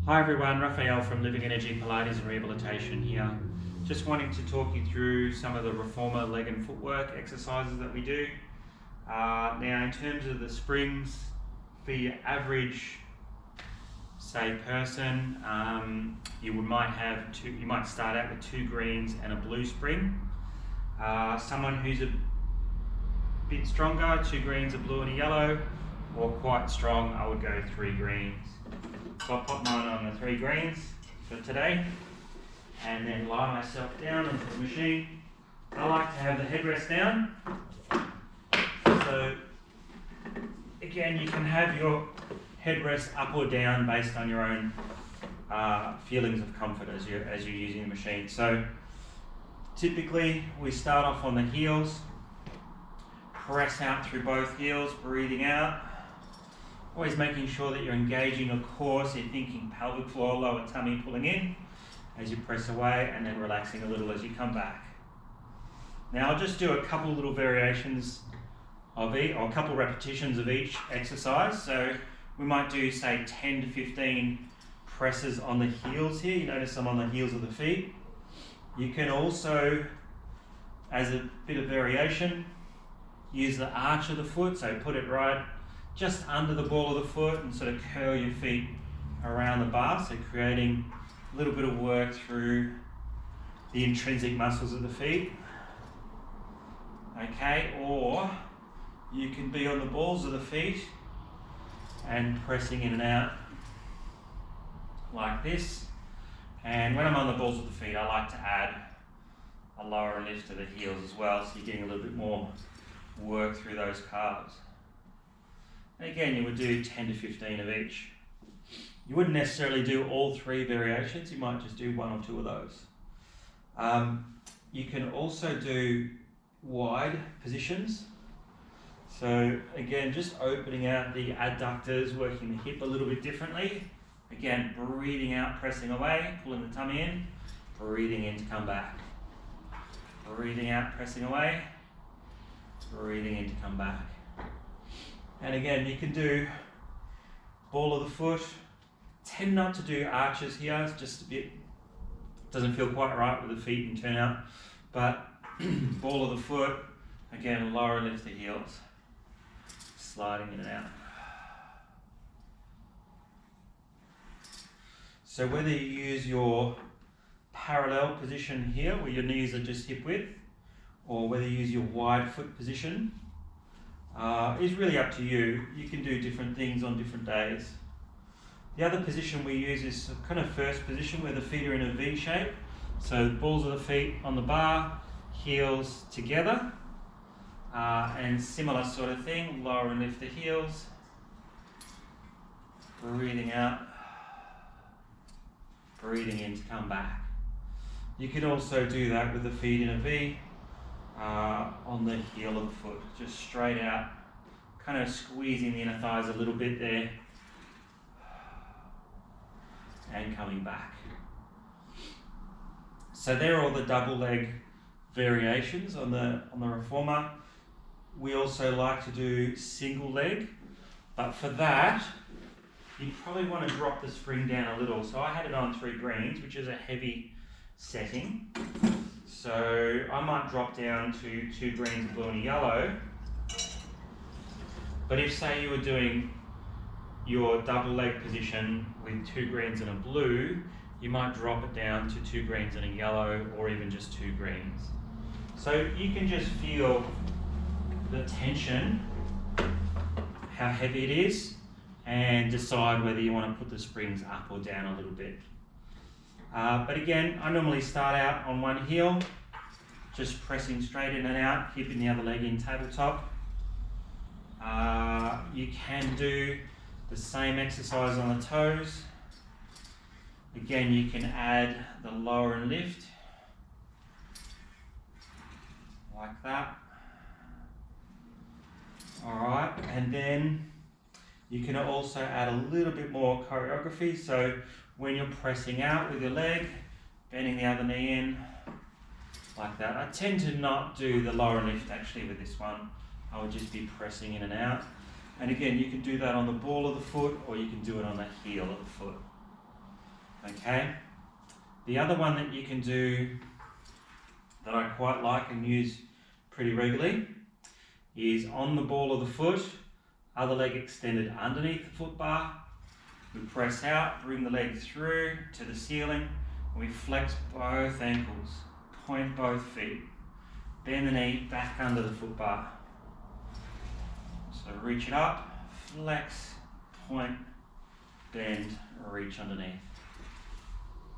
Hi everyone, Raphael from Living Energy Pilates and Rehabilitation here. Just wanting to talk you through some of the reformer leg and footwork exercises that we do. Now in terms of the springs, for your average, say, person, you might start out with 2 greens and a blue spring. Someone who's a bit stronger, 2 greens, a blue and a yellow, or quite strong, I would go 3 greens. So I pop mine on the 3 greens for today and then lie myself down onto the machine. I like to have the headrest down. So again, you can have your headrest up or down based on your own feelings of comfort as you're using the machine. So typically we start off on the heels, press out through both heels, breathing out. Always making sure that you're engaging your core, so you're thinking pelvic floor, lower tummy pulling in as you press away, and then relaxing a little as you come back. Now I'll just do a couple little variations of each, or a couple repetitions of each exercise. So we might do, say, 10 to 15 presses on the heels here. You notice I'm on the heels of the feet. You can also, as a bit of variation, use the arch of the foot, so put it right just under the ball of the foot and sort of curl your feet around the bar, so creating a little bit of work through the intrinsic muscles of the feet. Okay, or you can be on the balls of the feet and pressing in and out like this. And when I'm on the balls of the feet, I like to add a lower lift to the heels as well, so you're getting a little bit more work through those calves. And again, you would do 10 to 15 of each. You wouldn't necessarily do all 3 variations, you might just do 1 or 2 of those. You can also do wide positions. So again, just opening out the adductors, working the hip a little bit differently. Again, breathing out, pressing away, pulling the tummy in, breathing in to come back. Breathing out, pressing away, breathing in to come back. And again, you can do ball of the foot. Tend not to do arches here, it's just a bit, doesn't feel quite right with the feet and turn out. But ball of the foot, again, lower lift the heels, sliding in and out. So whether you use your parallel position here, where your knees are just hip width, or whether you use your wide foot position, is really up to you. You can do different things on different days. The other position we use is kind of first position where the feet are in a V shape. So the balls of the feet on the bar, heels together, and similar sort of thing, lower and lift the heels, breathing out, breathing in to come back. You can also do that with the feet in a V, on the heel of the foot, just straight out, kind of squeezing the inner thighs a little bit there, and coming back. So they're all the double leg variations on the reformer. We also like to do single leg, but for that, you probably want to drop the spring down a little. So I had it on 3 greens, which is a heavy setting. So I might drop down to 2 greens, a blue and a yellow. But if, say, you were doing your double leg position with 2 greens and a blue, you might drop it down to 2 greens and a yellow, or even just 2 greens. So you can just feel the tension, how heavy it is, and decide whether you want to put the springs up or down a little bit. But again, I normally start out on one heel, just pressing straight in and out, keeping the other leg in tabletop. You can do the same exercise on the toes. Again, you can add the lower and lift, like that. Alright, and then you can also add a little bit more choreography. So when you're pressing out with your leg, bending the other knee in, like that. I tend to not do the lower lift actually with this one. I would just be pressing in and out. And again, you can do that on the ball of the foot, or you can do it on the heel of the foot. Okay. The other one that you can do that I quite like and use pretty regularly is on the ball of the foot, other leg extended underneath the foot bar. We press out, bring the leg through to the ceiling, and we flex both ankles, point both feet, bend the knee back under the foot bar. So reach it up, flex, point, bend, reach underneath,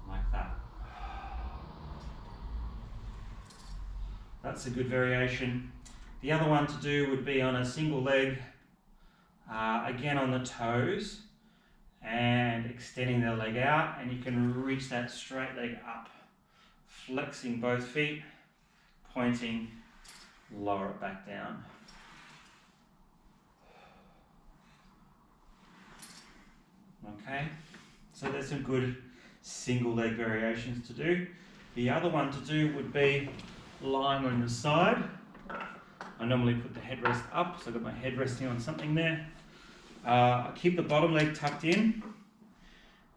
like that. That's a good variation. The other one to do would be on a single leg, again on the toes, and extending the leg out, and you can reach that straight leg up, flexing both feet, pointing, lower it back down. Okay, so there's some good single leg variations to do. The other one to do would be lying on your side. I normally put the headrest up, so I've got my head resting on something there. I keep the bottom leg tucked in,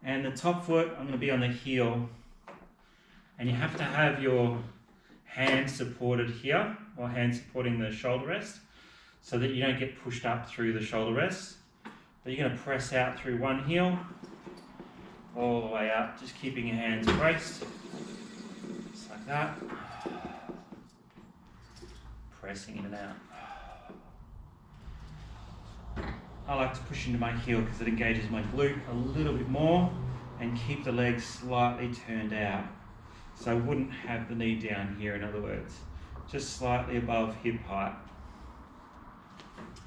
and the top foot, I'm going to be on the heel. And you have to have your hands supported here, or hands supporting the shoulder rest, so that you don't get pushed up through the shoulder rest. But you're going to press out through one heel, all the way up, just keeping your hands braced, just like that. Pressing in and out. I like to push into my heel because it engages my glute a little bit more and keep the legs slightly turned out. So I wouldn't have the knee down here, in other words, just slightly above hip height.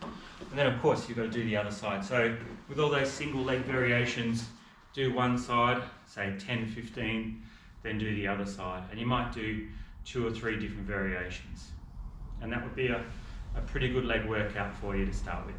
And then of course you've got to do the other side. So with all those single leg variations, do one side, say 10, 15, then do the other side. And you might do 2 or 3 different variations. And that would be a pretty good leg workout for you to start with.